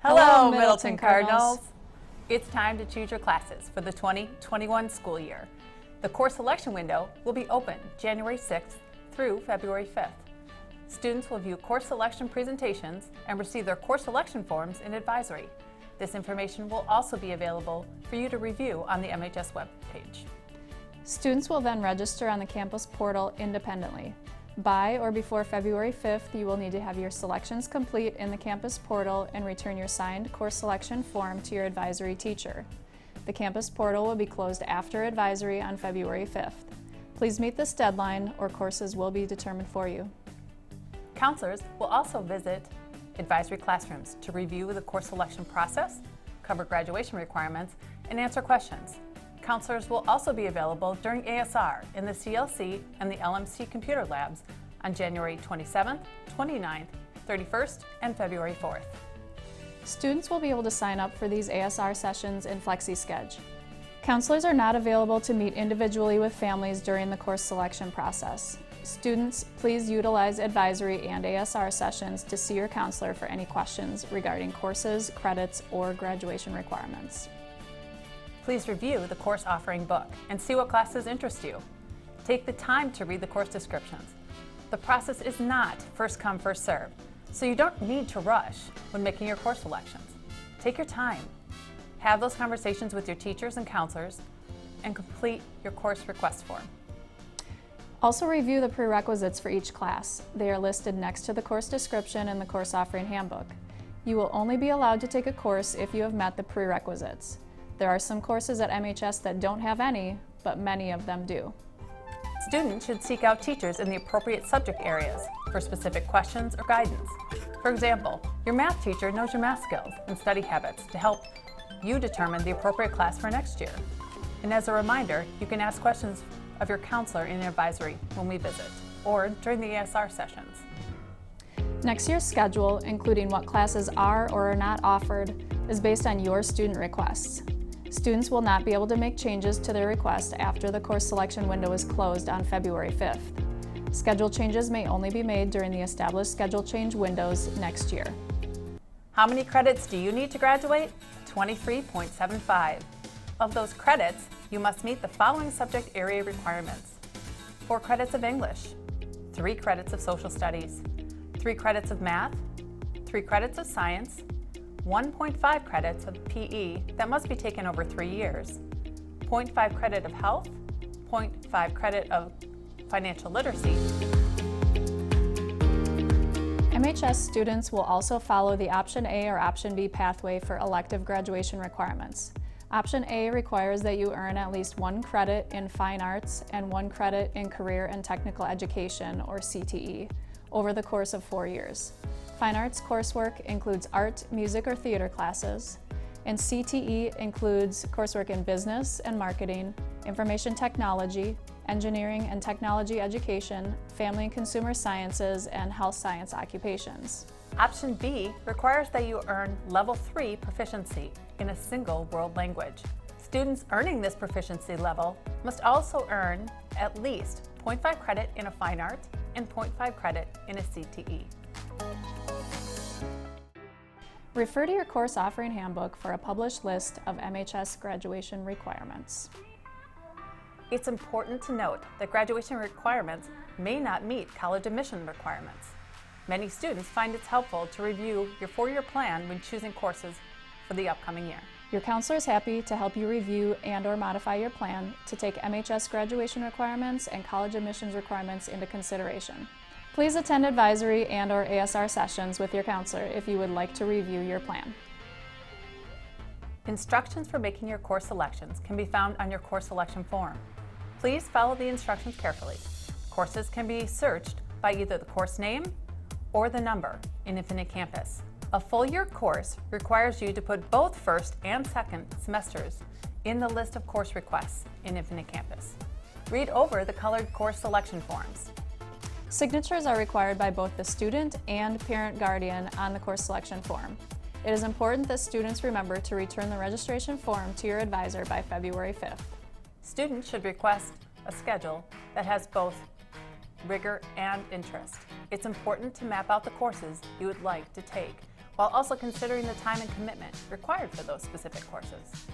Hello, Middleton Cardinals. It's time to choose your classes for the 2021 school year. The course selection window will be open January 6th through February 5th. Students will view course selection presentations and receive their course selection forms in advisory. This information will also be available for you to review on the MHS webpage. Students will then register on the campus portal independently. By or before February 5th, you will need to have your selections complete in the campus portal and return your signed course selection form to your advisory teacher. The campus portal will be closed after advisory on February 5th. Please meet this deadline or courses will be determined for you. Counselors will also visit advisory classrooms to review the course selection process, cover graduation requirements, and answer questions. Counselors will also be available during ASR in the CLC and the LMC computer labs on January 27th, 29th, 31st, and February 4th. Students will be able to sign up for these ASR sessions in FlexiSchedule. Counselors are not available to meet individually with families during the course selection process. Students, please utilize advisory and ASR sessions to see your counselor for any questions regarding courses, credits, or graduation requirements. Please review the course offering book and see what classes interest you. Take the time to read the course descriptions. The process is not first come, first serve, so you don't need to rush when making your course selections. Take your time. Have those conversations with your teachers and counselors and complete your course request form. Also review the prerequisites for each class. They are listed next to the course description in the course offering handbook. You will only be allowed to take a course if you have met the prerequisites. There are some courses at MHS that don't have any, but many of them do. Students should seek out teachers in the appropriate subject areas for specific questions or guidance. For example, your math teacher knows your math skills and study habits to help you determine the appropriate class for next year. And as a reminder, you can ask questions of your counselor in advisory when we visit or during the ASR sessions. Next year's schedule, including what classes are or are not offered, is based on your student requests. Students will not be able to make changes to their request after the course selection window is closed on February 5th. Schedule changes may only be made during the established schedule change windows next year. How many credits do you need to graduate? 23.75. Of those credits, you must meet the following subject area requirements: 4 credits of English, 3 credits of social studies, 3 credits of math, 3 credits of science, 1.5 credits of PE that must be taken over 3 years, 0.5 credit of health, 0.5 credit of financial literacy. MHS students will also follow the Option A or Option B pathway for elective graduation requirements. Option A requires that you earn at least 1 credit in fine arts and 1 credit in career and technical education, or CTE, over the course of 4 years. Fine arts coursework includes art, music, or theater classes, and CTE includes coursework in business and marketing, information technology, engineering and technology education, family and consumer sciences, and health science occupations. Option B requires that you earn Level 3 proficiency in a single world language. Students earning this proficiency level must also earn at least 0.5 credit in a fine art and 0.5 credit in a CTE. Refer to your course offering handbook for a published list of MHS graduation requirements. It's important to note that graduation requirements may not meet college admission requirements. Many students find it's helpful to review your 4-year plan when choosing courses for the upcoming year. Your counselor is happy to help you review and/or modify your plan to take MHS graduation requirements and college admissions requirements into consideration. Please attend advisory and/or ASR sessions with your counselor if you would like to review your plan. Instructions for making your course selections can be found on your course selection form. Please follow the instructions carefully. Courses can be searched by either the course name or the number in Infinite Campus. A full year course requires you to put both first and second semesters in the list of course requests in Infinite Campus. Read over the colored course selection forms. Signatures are required by both the student and parent guardian on the course selection form. It is important that students remember to return the registration form to your advisor by February 5th. Students should request a schedule that has both rigor and interest. It's important to map out the courses you would like to take while also considering the time and commitment required for those specific courses.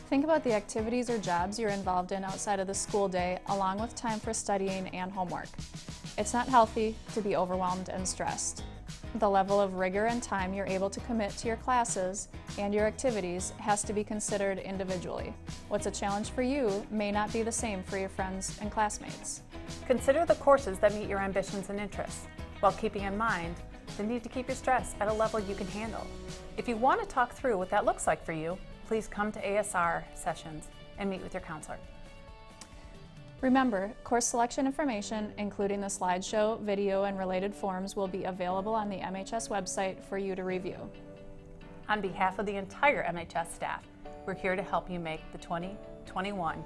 Think about the activities or jobs you're involved in outside of the school day, along with time for studying and homework. It's not healthy to be overwhelmed and stressed. The level of rigor and time you're able to commit to your classes and your activities has to be considered individually. What's a challenge for you may not be the same for your friends and classmates. Consider the courses that meet your ambitions and interests, while keeping in mind the need to keep your stress at a level you can handle. If you want to talk through what that looks like for you, please come to ASR sessions and meet with your counselor. Remember, course selection information, including the slideshow, video, and related forms, will be available on the MHS website for you to review. On behalf of the entire MHS staff, we're here to help you make the 2021